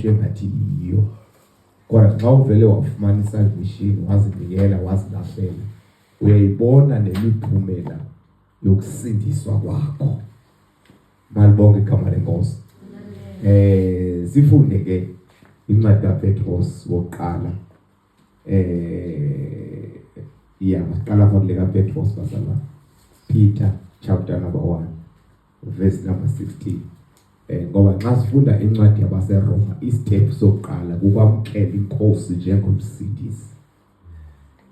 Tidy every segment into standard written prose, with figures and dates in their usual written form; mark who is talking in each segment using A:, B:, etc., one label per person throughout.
A: into engathi yiyo. Kodwa xa uvele wafumana isalvation wazinikela wazilahlela uyayibona nemiphumela yokusindiswa kwakho. Malibonke igama lenkosi. Sifunde ke incwadi kaPetros wokuqala. Masiqala kule kaPetros basala. Peter chapter number 1 verse number 16. Ngoba nxa sifunda incwadi yabaseRoma istep sokuqala kukwamkela inkosi njengomsindisi.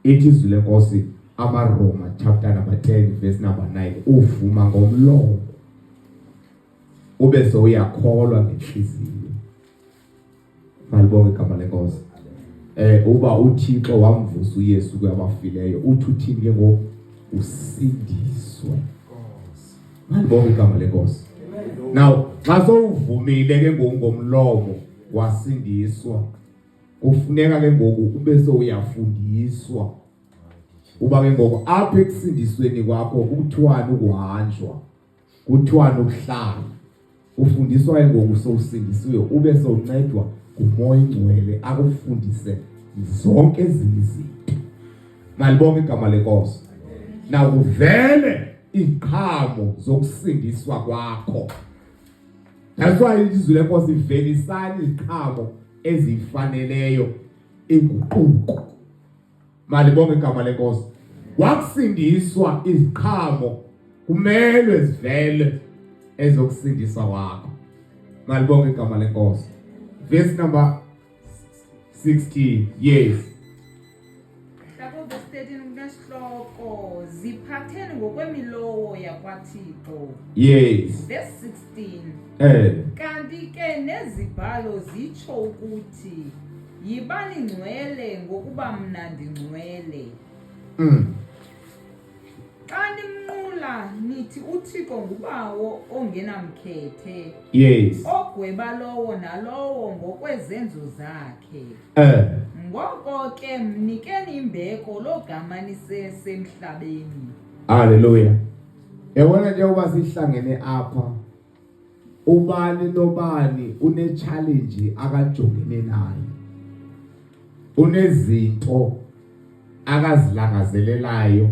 A: Izwi lenkosi amaRoma chapter number 10 verse number 9 uvuma ngomlomo ube sowuyakholwa ngenhliziyo. Malibonke igama lenkosi. Uba uThixo wamvusa uYesu kwabafileyo uthi uthini ke ngoku usindiswe. Malibonke igama lenkosi. Now xa sowuvumile ke ngomlomo wasindiswa kufuneka ke ngoku ube sowuyafundiswa. Uba ke ngoku apha ekusindisweni kwakho kuthiwani ukuhanjwa, kuthiwani ukuhlala. Ufundiswa ke ngoku sowusindisiwe ube sowuncedwa nguMoya Ingcwele akufundise zonke izinto. Malibonke igama lenkosi. Now uvele iqhamo zokusindiswa kwakho. That's why izwi lenkosi ivelisana iziqhamo ezifaneleyo inguquko. Malibonke igama lenkosi. Wakusindiswa iziqhamo kumele zivele ezokusindiswa kwakho. Malibonke igama lenkosi. Verse number 16. Yes.
B: Nesihloko ziphatheni ngokwemilowo yakwaThixo.
A: Yes.
B: Verse 16. Kanti ke nezibhalo zitsho ukuthi yibani ngcwele ngokuba mna ndingcwele. Xa nimnqula nithi uThixo ngubawo ongenamkhethe.
A: Yes.
B: Ogweba lowo nalowo ngokwezenzo zakhe. Ngoko ke mnikeni imbeko logama lisesemhlabeni.
A: Hallelujah. Yabona nje uba sihlangene apha ubani nobani une challenge akajongene nayo. Unezinto akazilangazelelayo,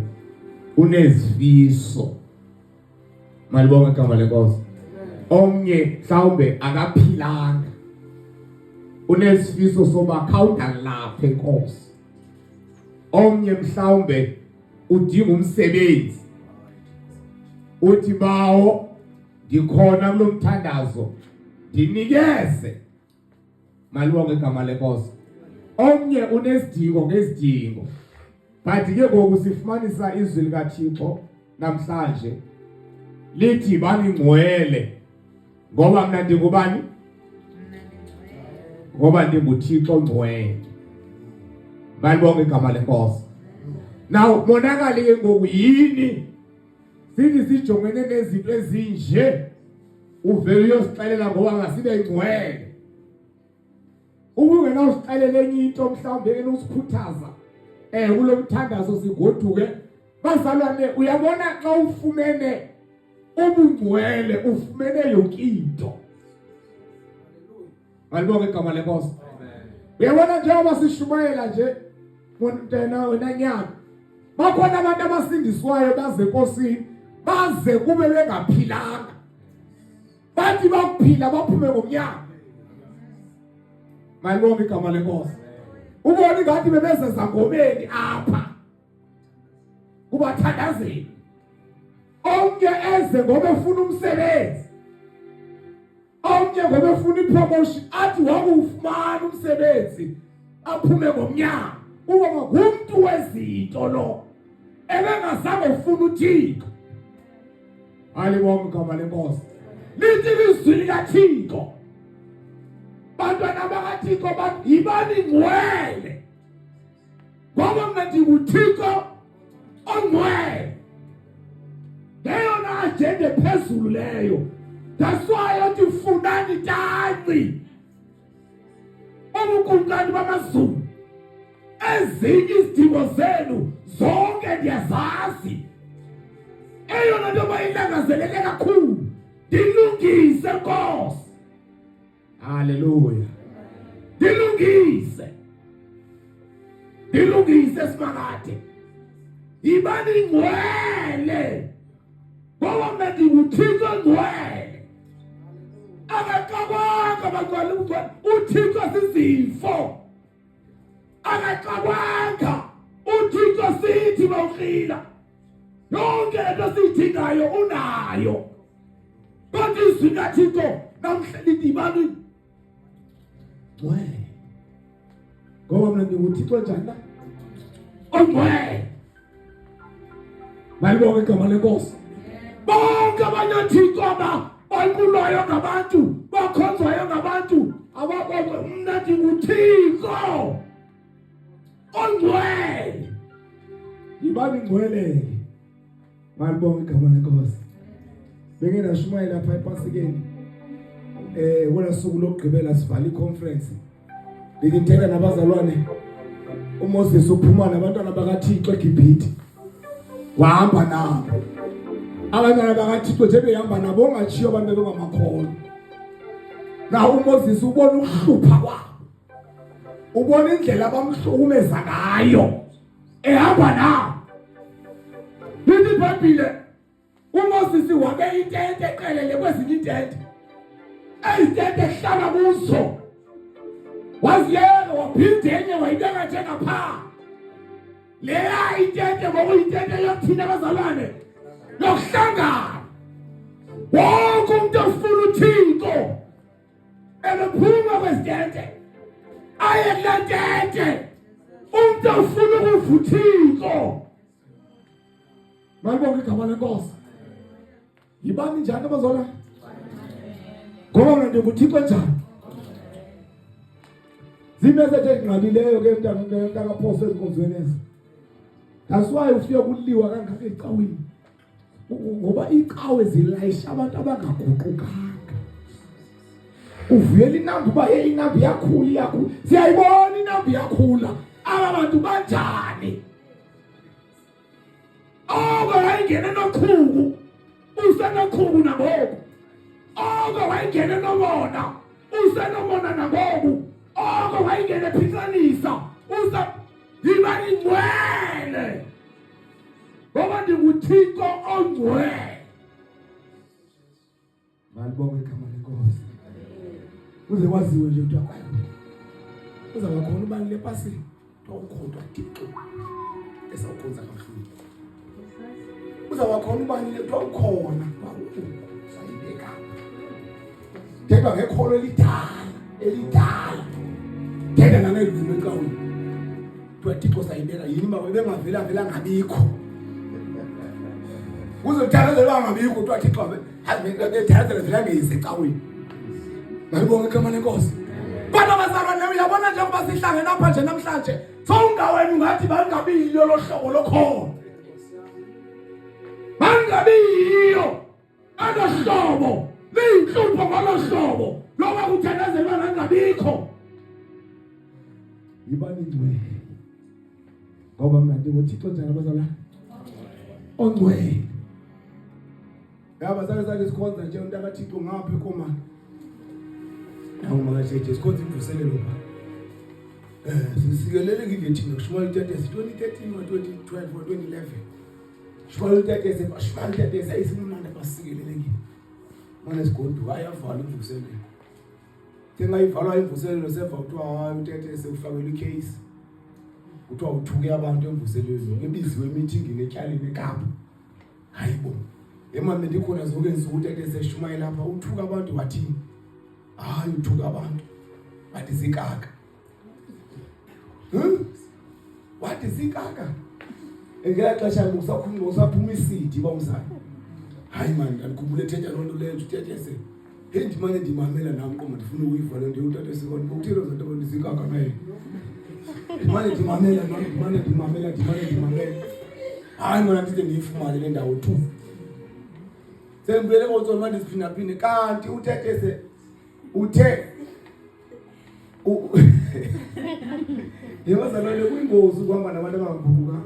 A: unezifiso. Malibonke igama lenkosi. Omnye mhlawumbe akaphilanga. Unesifiso soba khawunta lapha enkosi. Omnye mhlawumbe udinga umsebenzi. Uthi bawo ndikhona kulomthandazo ndinikeze. Malibonke igama lenkosi. Omnye unesidingo ngesidingo. But ke ngoku sifumanisa izwi likaThixo namhlanje lithi bani ngcwele ngoba mna ndingubani? Ngoba ndinguThixo ngcwele. Malibonke igama lenkosi. Now monakali ke ngoku yini sithi sijongene nezinto ezinje uvele uyosixelela ngoba ngasibe ngcwele. Ukungena usixelela enye into mhlawumbe enokusikhuthaza kulomthandazo sigoduke. Bazalwane uyabona xa ufumene ubungcwele ufumene yonke into. Malibonke igama lenkosi. Uyabona njengoba sishumayela nje ngontena wenanyana. Bakhona abantu abasindiswayo baze enkosini baze kube bengaphilanga. Bathi bakuphila baphume ngomnyaka. Malibonke igama lenkosi. Ubona ngathi bebezeza ngomeni apha kubathandazeli. Onke eze ngoba efuna umsebenzi. Onke ngoba efuna ipromotion athi wakufumana umsebenzi aphume ngomnyaka. Uba ngumuntu wezinto lo ebengazange ufuna uThixo. Malibonke igama lenkosi. Lithi izwi likaThixo bantwana bakaThixo bathi yibani ngcwele ngoba mna ndinguThixo ongcwele. Ngeyona ajenda phezulu leyo. That's why uthi fundani tanci ubukumkani bamazulu. Ezinye izidingo zenu zonke ndiyazazi. Eyona nto bayilangazelele kakhulu ndilungise Nkosi. Hallelujah. Ndilungise simakade. Yibani ngcwele. Ngoba mina ndinguThixo ngcwele. Akaxabanga bangcwele ungcwele. uThixo sizifo. Akaxabanga. uThixo sithi bawuhlila. Yonke into siyidingayo unayo. Kodwa izwi kaThixo namhla lithi yibani ngcwele. Ngoba mina ndinguThixo njani na? Ongcwele. Malibonke igama lenkosi. Bonke abanyathixo banqulwayo ngabantu, bakhonzwayo ngabantu, ababonke mna ndinguThixo ongcwele. Yibani ngcwele. Malibonke igama lenkosi. Benginashumayela lapha ePasikeni. Wena suku lokugqibela sivala iconference. Ngithetha nabazalwane. uMoses uphuma nabantwana bakaThixo eGibhithe. Wahamba nabo. Abantwana bakaThixo nje behamba nabo ongatshiyo abantu bengamakholwa. Na uMoses ubona ukuhlupha kwabo. Ubona indlela abamhlukumeza ngayo. Ehamba nabo. Lithi iBhayibhile uMoses wabe intente eqelele kwezinye intente. Izintente ehlala kuzo. Waziyeka waphinda enye wayibeka njengapha. Leya intente ngokuyintente yokuthina abazalwane. Yokuhlangana. Wonke umuntu ofuna uThixo ebephuma kwezintente. Aye kula ntente. Umuntu ofuna ukuvuthixo. Malibonke igama lenkosi. Yibani njani abazalwane? Ngoba mina ndinguThixo njani? Zimeseje enqabileyo ke mntaka Phoso ezinkonzweni ezi. That's why ufike kuliwa kangaka eqawini. Ngoba iqawe zilayisha abantu abangaguqukanga. Uvuyela inamba uba inamba iyakhula. Siyayibona inamba iyakhula. Aba bantu banjani? Wayengena noqhubu. Usenoqhubu nangoku. Wayengena nomona. Usenomona nangoku. Wayengena ephisanisa. Yibani ngcwele. Ngoba ndinguThixo ongcwele. Malibonke igama lenkosi. Uze kwaziwe nje ukuthi akwayo. Uza wakhona ubani lepasini. Ukhonzwa Thixo. Esawukhonza kakhulu. Uza wakhona ubani lepha ukhona. Sayibeka. Themba ngekholo elidala. Themba nangezimu eqawini. Thixo sayibeka yini mama bengavela ngabikho. Uzothandazela ngabikho Thixo hazithandazela vela ngezicaweni. Malibonke igama lenkosi. Bantu abazalwane uyabona njengoba sihlangene lapha nje namhlanje. Sowungawena ungathi bangabilo lohlobo lokhona. Bangabiyo alohlobo. Leyinhlupho ngolohlobo. Loba kuthandazelwa ngabikho. Yibani ngcwele. Ngoba mina ndinguThixo njani abazalwane? Ongcwele. Yaba sake sikhonza nje untaka Thixo ngapha ekhoma. Nawo makajeje sikhonza imvuselelo lapha. Sisikelele ngithina kushumayela uthathe 2013 2012 2011. Shumayela uthathe shumayela uthathe sayisimnandi basikelele ngini. Manje sigodu ayavala imvuselelo. Tengayivalwa imvuselelo seva kuthiwa hayi uthathe sekufakela icase. Kuthiwa uthuke abantu emvuselelo ngebiziwe meeting netyaleni eKapa. Hayibo. Emame ndikhona zonke insuku uthathe seshumayela lapha uthuka abantu wathini? Hayi uthuka abantu. Bathi zikaka. Wathi zikaka. Ngexesha lokusakhuluma usaphuma isidi bawuzana. Hayi man andikhumbule thetha lonto leyo uthethe se. Ndimane ndimamela nami qoma ndifuna ukuyivala nje uthathe sekona. Ukuthilo zonto ndizikaka naye. Ndimane ndimamela nami ndimane ndimamela. Hayi mina ndithi ngiyifumane le ndawo tu. Sembele kodwa manje siphinda kanti uthethe se uthe yebazalwane kuyingozi ukuhamba nabantu abangaguquka.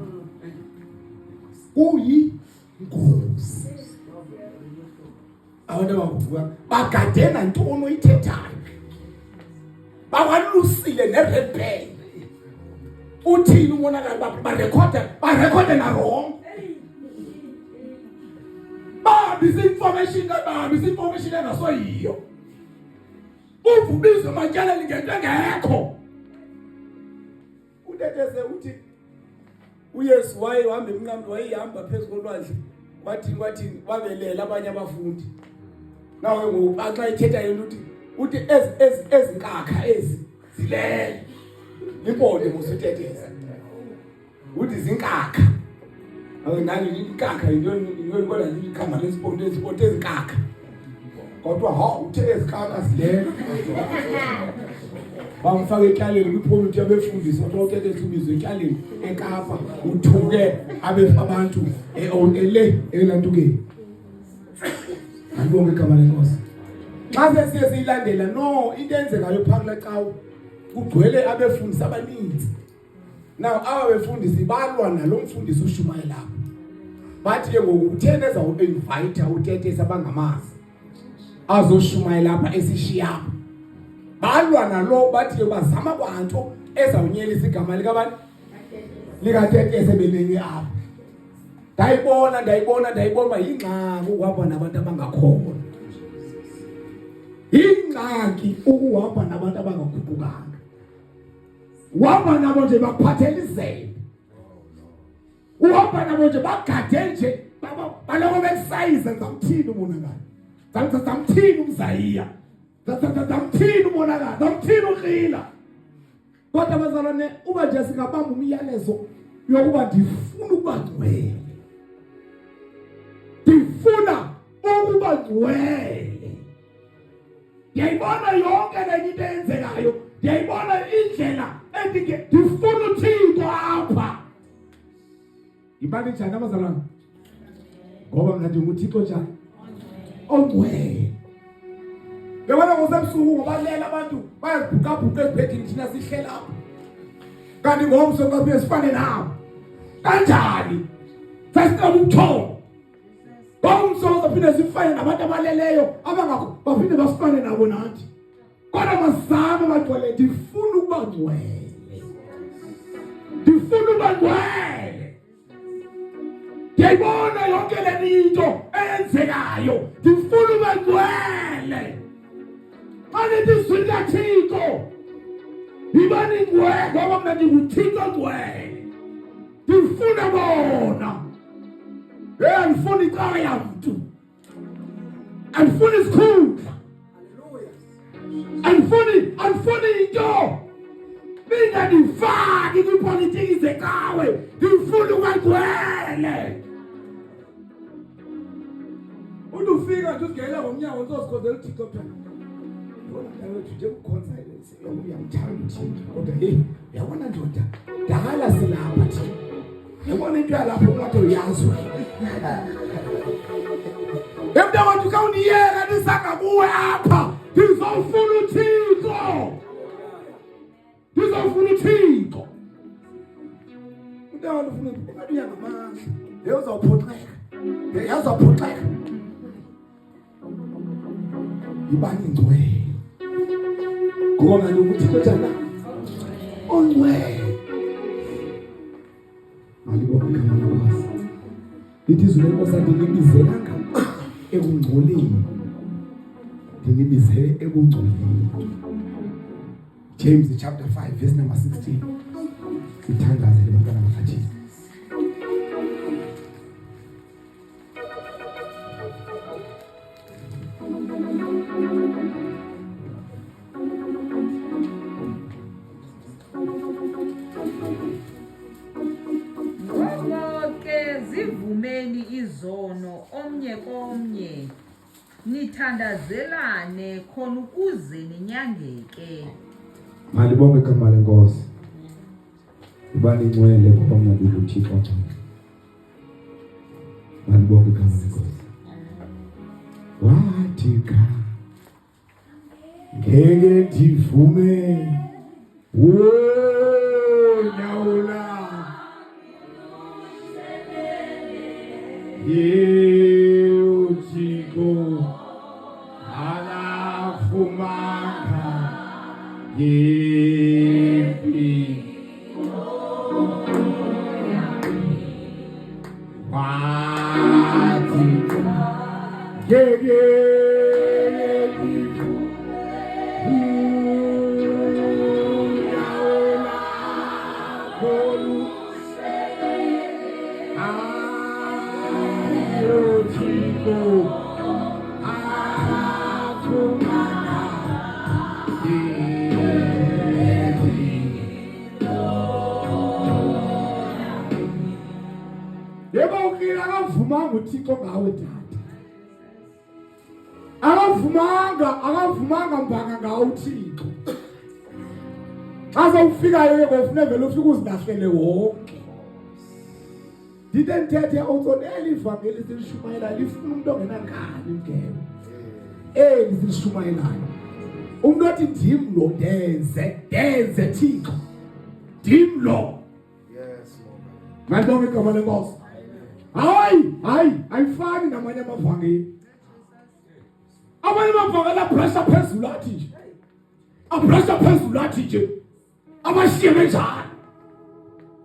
A: Kuyingozi. Abantu abangaguquka bagadena ntoni oyithethayo. bawalusile nerebhele. Uthini umonakalo bakhe barekhoda na wrong. Information engasoyiyo. Uvubizo matyala lingento engekho. Uteteze uthi uYesu wayehamba emnqambi wayehamba phezulu kolwandle wathi babelela abanye abafundi. Nawe ngoxa ethetha yena uthi ezinkakha ezi zilele. Libone museteteza. Uthi zinkakha. Awunani inkakha into kodwa igama lesibonto ezinkakha. Kodwa uthe ezinkakha zilele. Bamfaka etyaleni kwiphoyinti yabefundisi bonke lesibizwe etyaleni eKapa uthuke abantu elantukeni. Ngibonge igama lenkosi. Xa siyilandela no into enzekayo phakula cawu kugcwele abefundisi abaninzi. Now aba befundisi balwa nalomfundisi uShumayela lapha. Bathi ke ngoku uthene ezawuinvite utetesa abangamazi. Azoshumayela lapha esishiya. Balwa nalo bathi ke bazama kwanto ezawunyelisa igama likabantu likatetesa benenye apha. Ndayibona ingxaki ukuhamba nabantu abangakhona. Ingxaki ukuhamba nabantu abangakhupukanga. Uhamba nabo nje bakuphathelizele. Uhamba nabo nje bagade nje baloko besayize zamthini umonakalo. Zamthini umzayiya. Zamthini umonakalo. Zamthini uqila. Kodwa bazalwane uba nje singabamba umyalezo yokuba ndifuna ukuba ngcwele. Ndifuna ukuba ngcwele. Yayibona yonke le into eyenzekayo. Yayibona indlela ndifuna uThixo apha. Ibani njani abazalwane? Ngoba mna ndinguThixo njani? Ongcwele. Ngibona ngosebusuku ngobalela abantu bayazibhuka ezibhedini thina sihlela apha. Kanti ngomso ngabe sifane nawo. Kanjani? Sasiqala ukuthola. Ngomso saphinde sifane nabantu abaleleyo abangakho baphinde basifane nabo nathi. Kodwa masizame bagcwele ndifuna ukuba ngcwele. Ndifuna ukuba ngcwele. Ndiyayibona yonke le into eyenzekayo. Ndifuna ukuba ngcwele. Angithi sika Thixo. Ibani ngcwele ngoba mina ndinguThixo ngcwele. Ndifuna bona. Andifuni icala yamntu. Andifuni isikhundla. Andifuni into. Mina ndifaki kwipolitiki zekawe. Ndifuna ukuba ngcwele. Ufika nje ugela ngomnyango uzozikhozela uThixo phela. Yona nje ukukhonza uyamthanda uThixo. Kodwa yabona ndoda dala silapha thina. Yabona into yalapho umuntu uyazwa. Emntabantu kawuniyeka nisangabuwe apha. Ndizofuna uThixo. Ndizofuna uThixo. Umntwana ufuna ungathi uyangamandla. Uyazawuphoxeka. Ibani ngcwele. Ngoba ngani uThixo njana? Ongcwele. Malibonke ngamankosi. Izwi lenkosi ndinibizela ekungcoleni. Ndinibizele ekungcoleni. James chapter 5 verse number 16. Sithandaze lebantwana bakaJesu.
B: Zivumeni izono omnye komnye nithandazelane khona ukuze ninyangeke.
A: Malibonke igama lenkosi. Ibani ngcwele ngoba mna ndinguThixo. Malibonke igama lenkosi. Wathi cha ngeke ndivume nyawula Uthixo alafumanga uThixo ngawe tata. Akavumanga mbanga ngawe uThixo. Aza ufikayo ke ngofuna vele ufike uzilahlele wonke. Didn't awutsonela ivangeli silishumayela lifuna umuntu ongenankani ngeke. Silishumayelayo. Umuntu othi ndim lo denze Thixo. Ndim lo. Yes Lord. Mandonke igama lenkosi. Hayi, ayifani namanye amavangeli. Amanye amavangeli abrasha phezulu athi nje. Abrasha phezulu athi nje. Abashiye benjani?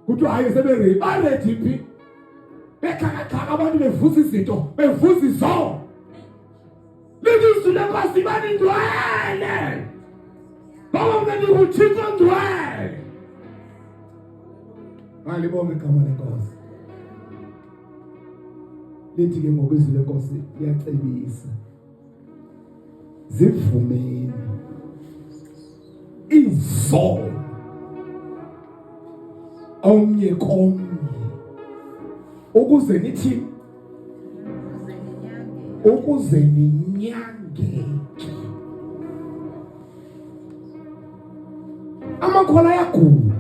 A: Kuthi hayi seberedi, baredi phi? Bekhaka abantu bevuza izinto, bevuza izo. Lidizwe lenkosi bani ndwele. Baba mnandi uThixo ndwele. Malibonge igama lenkosi. Lithi ke ngokwizwi lenkosi liyacebisa. Zivumeni izono omnye komnye ukuze nithi ukuze ninyangeke. Amakhola ayagula.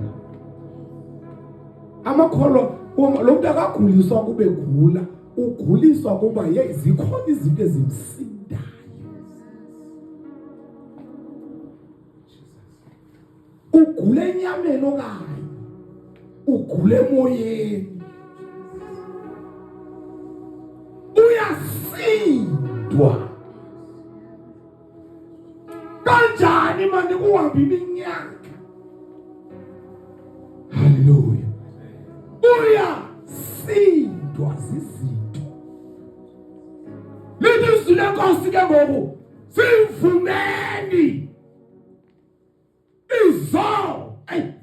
A: Amakhola lo muntu akaguliswa kube gula. Uguliswa kuba zikhona izinto ezimsindayo. Ugule enyameni okanye ugule emoyeni. Uyasindwa. Kanjani manje kuhamba iminyaka? Hallelujah. Uyasindwa zizinto. Lidizwe lenkosi ke ngoku sivumeni izo.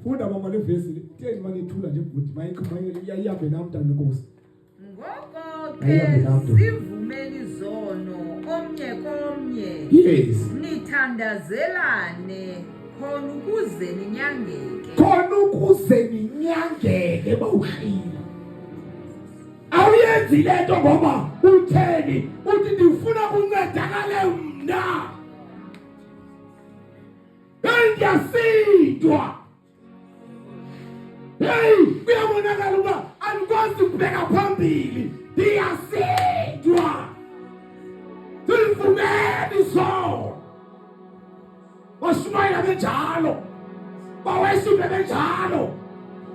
A: Funda mama le verse le. Theni manje ithula nje futhi mayiyabe namntana lenkosi.
B: Ngoko ke sivumeni izono omnye komnye.
A: Yes.
B: Nithandazelane khona ukuze ninyangeke bawushila.
A: Awuyenzi lento ngoba utheni uthi ndifuna ukuncedakala mna. Ngiyasindwa. Kuyabonakala uba andikwazi ukubheka phambili. Ndiyasindwa. Sivumeni izono. Washumayela benjalo. Baweshibe benjalo.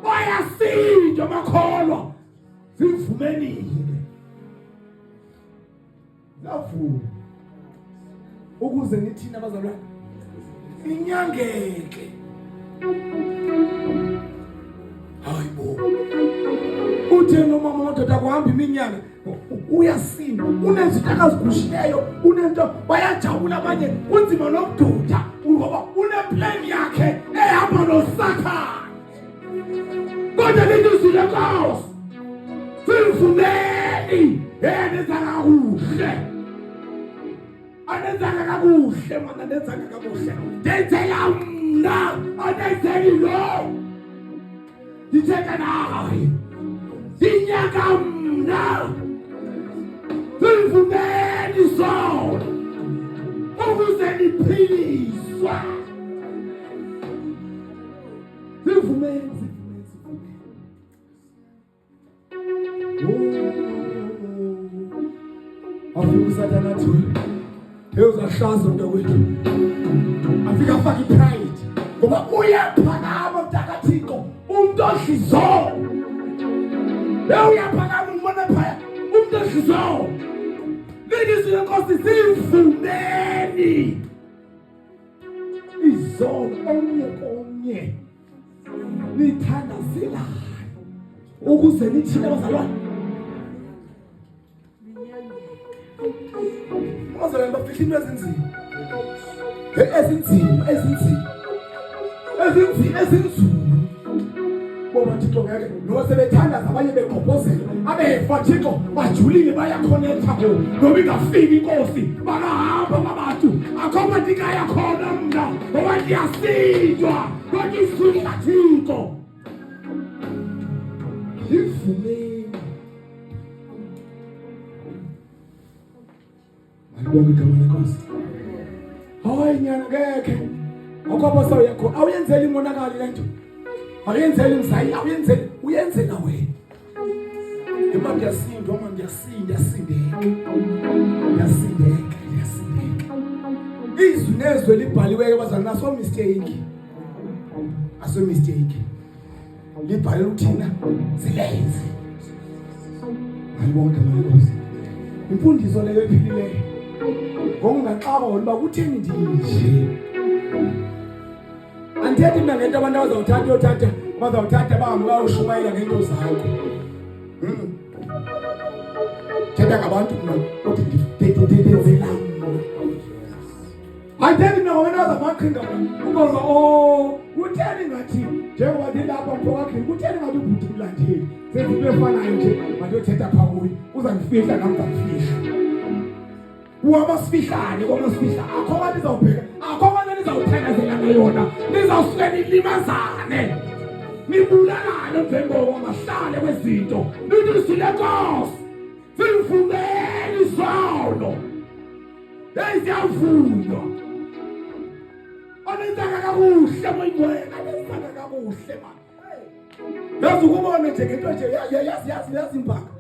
A: Bayasindwa makholwa. Sivumeni. Lafu. Ukuze nithina abazalwane inyangeke. Hayibo. Uthe noma umuntu akuhamba iminyaka uyasinda. Unezinto akazigushileyo, unento bayajabula abanye kunzima nokududa ngoba uneplan yakhe ehamba noSathane. Kodwa lidizwe lenkosi sivumeni enenzanga kakuhle. Anenzanga kakuhle manje anenzanga kakuhle. Denzela mna anenzeli lo. Ditheka naye. Dinyaka mna. Sivumeni izono ukuze niphiliswa. Sivumeni. Afika uSathane athi uzahlaza mntakwethu. Afika afake ipride ngoba uyaphakama mntakaThixo umuntu odlizo. Uyaphakama umbona phaya umuntu odlizo. Lidizwe lenkosi sivumeni izono omnye komnye.
C: abanye nithandazelane ukuze nithini abazalwane abazalwane bafihla into ezinzima Boba Thixo ngeke noma sebethandaza abanye beqophozela abefa Thixo bajulile bayakhonetha ko noma ingafiki inkosi bakahamba ngabantu akho ndikaya khona mna ngoba ndiyasidwa kodwa isizwe kaThixo ifumene ayibonge igama lenkosi hayi nyana ngeke ngoba sawuyakho awuyenzeli imonakalo lento awuyenzeli msayi awuyenzeli uyenzela wena imali yasindwa manje yasindeka izwi nezwe libhaliweyo bazana naso mistake libhaliwe uthina silenze ayibonke manje imfundiso leyo ephilileyo ngokungaxaba wena kutheni ndinje andithethi mina ngento abantu bazawuthatha bahambe ushumayela ngento zakho thetha ngabantu mna uthi ndidedezela andithethi mina ngobantu bazamaqhinga ukoza kutheni ngathi njengoba ndilapha mphokakini kutheni ngathi ubhuti ulandeli sezinto efanayo nje mandiyothetha phakuyi uzandifihla namzamfihla uwamasfihlane kwamasfihla akho abantu izawubheka akho abantu nizawuthandazela ngayona nizawusuke nilimazane nibulalane mvengoko mahlale kwezinto nithi lisile Nkosi simfumene izono eziyavunwa anenzaka kakuhle moyibona anenzaka kakuhle man yazi ukubona nje ngento nje yazi impaka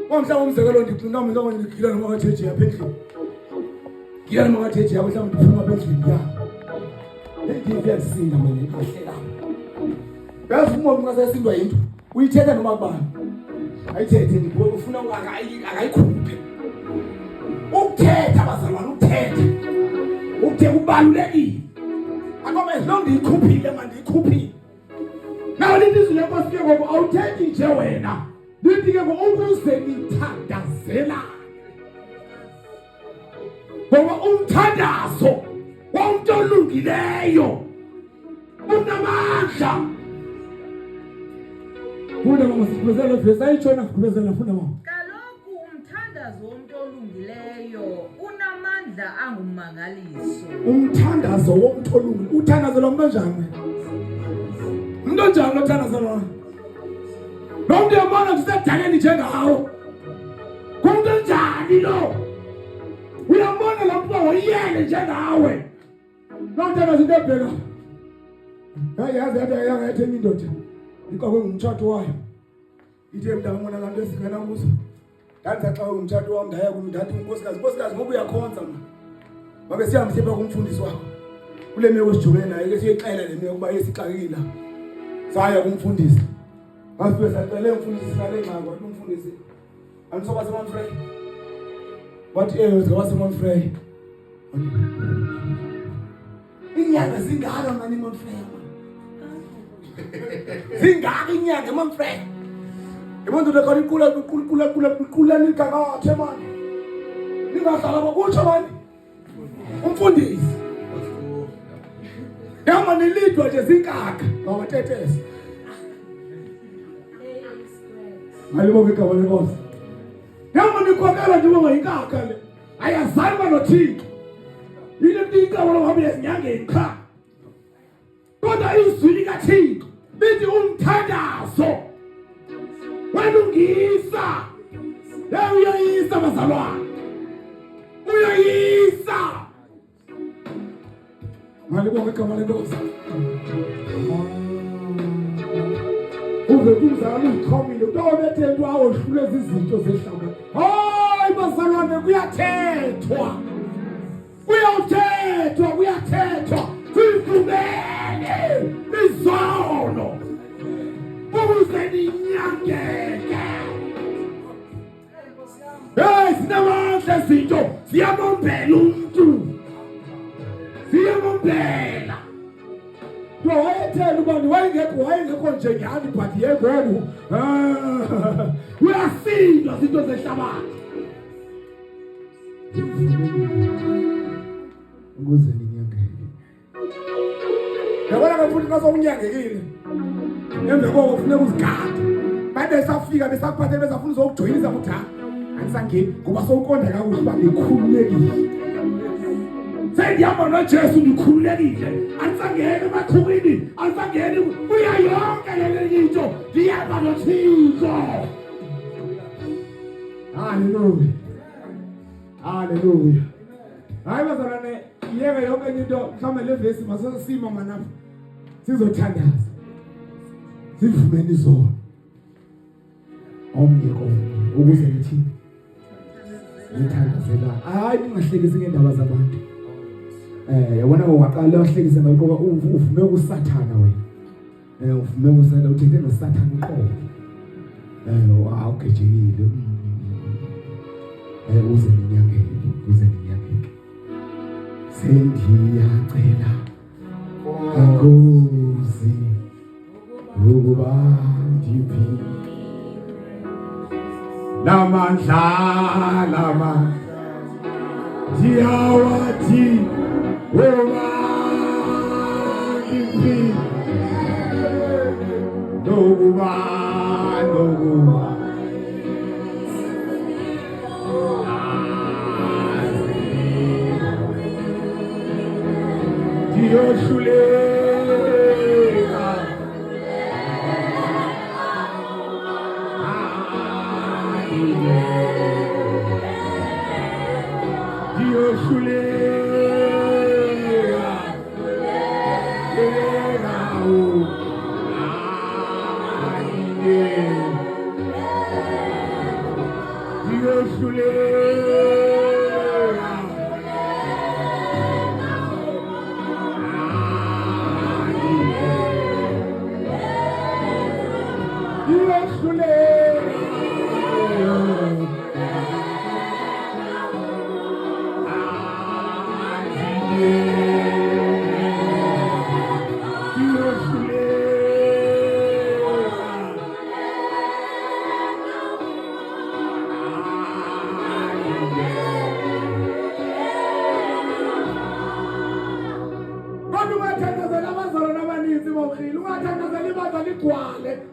C: Wamhla umzekelo ndiqina mina ngikila noma ngatheje yaphezulu. Ngiyana noma ngatheje yabo mhlawumbe ndiphuma phezulu ya. Ndiyasinda mina ngihlela. Yazi umuntu ngasesindwa into. Uyithetha noma kubani. Ayithethe ndibuye ufuna akayikhuphe. Ukuthetha bazalwane ukuthetha. Ukuthe kubalulekile. Akoma lo ngiyikhuphile manje ngiyikhuphile. Nawo lizwi lenkosi ngoba awuthethi nje wena. Nidike ukuze nithandazela ngoba umthandazo wonke olungileyo unamandla funda mama sibuzele vese ayitshona kubezela funda mama
B: kaloku umthandazo wonke olungileyo unamandla angumangaliso
C: umthandazo wonke olungileyo uthandazela umuntu onjani uthandazela Noma ndiyabona kusedaleni njengawo. Kumuntu njani lo? Uyabona lo mfo oyele njengawe. Nonke izinto ebheka. Yazi yathi indoda. Ikakwe ngumtshato wayo. Ithe mntana ngona kanti esigana kuzo. Kanti xa umtshato wami ndaya kumndathi unkosikazi ngoba uyakhonza mna. Babe sihambe sibe kumfundisi wakho. Kule meko sijongene naye ke siyexela le meko kuba yesixakile. Saya kumfundisi. Masiphe sacela umfundisi nale ngqango umfundisi anisoba seMonfrey wathi ngaba seMonfrey inyanga zingaka mani eMonfrey zingaka inyanga eMonfrey ibonto lekho ikula nikakathe mani ningahlala bokutsho mani umfundisi yama nilidwa nje zinkaka ngawatetesa Ayibonke igama lenkosi. Yama nikhokela nje ngoba inkaka le. Ayazalwa noThixo. Yile ntinka wona wabe esinyangeni cha. Kodwa izwi likaThixo lithi umthandazo. Walungisa. Uyoyisa bazalwane. Uyoyisa. Ayibonke igama lenkosi. Uzekuzala ukhomile utobethethwa ohlule izinto zehlamba hayi bazalwane kuyathethwa sifumene izono ukuze ninyangeke sinamandla izinto ziyamombela umuntu ziyamombela wayethela ubani wayengekho nje nyani but yengoku uyasindwa izinto zehlabathi ukuze ninyangeke. Yabona bafuthi xa sowunyangekile emva koko kufuneka uzigade babe safika besakuphathele besafuna uzokujoyinisa ukuthi anisangeni ngoba sowuqonda kakuhle uba nikhululekile. Sendihamba noJesu nikhululekile anisangeni emakhumini anisangeni kuya yonke le into ndihamba noThixo. Haleluya, haleluya. Hayi bazalwane, yeke yonke into mhlawumbe le vesi masesima manapha sizothandaza sivumeni zona omnye ukuze nithi nithandazela. Hayi ningahlekisi ngendaba zabantu. Yabona ngokwaqala wahlekisa ngoba uvume kusathana wena. Uvume kusathana uthinte nosathana uqobo. Awugejekile. Uze ninyangeke, uze ninyangeke. Sendiyacela Nkosi ukuba ndiphile lamandla ndiyawathi ukuba ndiphile nokuba Yoshuleka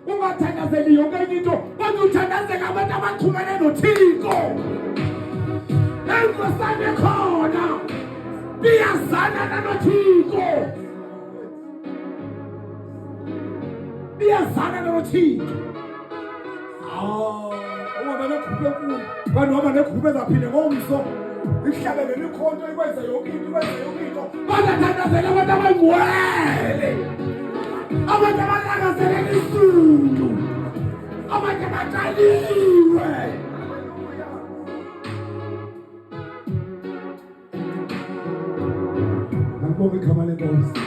C: ungathandazeli yonke into kodwa uthandazela abantu abaxhumene noThixo. Engosane khona biyazana noThixo, biyazana noThixo. Uma nekhuphe kulo kanti waba nekhuphe zaphinde ngomso ihlabe lemikhonto ikwenza yonke into bathandazela abantu abangcwele, abantu abalangazelela isulu, abantu abaqaliwe. Ngakubonga igama lenkosi.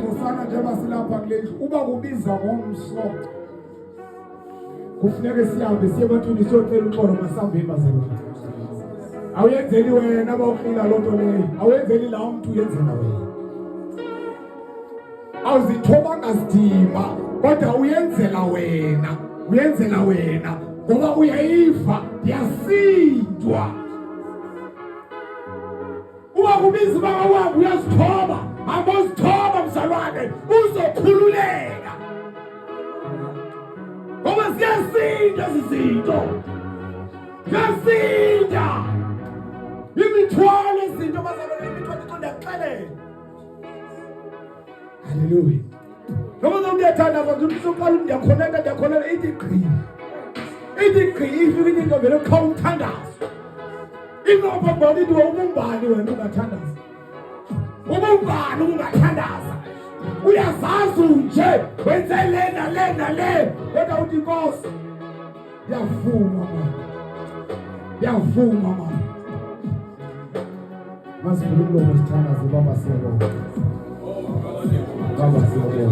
C: ngosana njengoba silapha kule ndlu uba kubiza ngomso kufuneka sihambe siye ebantwini siyocela uxolo masambe emazelo awuyenzeli wena bawufila loo nto leyo awuyenzeli laa mntu uyenzela wena awuzithobanga sidima kodwa uyenzela wena ngoba uyayiva ndiyasindwa uba kubiza uba wawabo uyazithoba ambozithoba mzalwane uzokhululeka ngoba siyasinda ezi zinto siyasinda imithwalo izinto bazalwane imithwalo iqonda kuxelela haleluya noma uyathanda abantu usuqala ndiyakhoneka ithi gqi ifike into vele khawuthandaza ingopha bona into umumbani wena ungathandaza umumbani ungathandaza uyazazi nje wenze lena le kodwa uthi Nkosi yavuma mama masivule umlomo sithandaze baba siyabonga baba siyabonga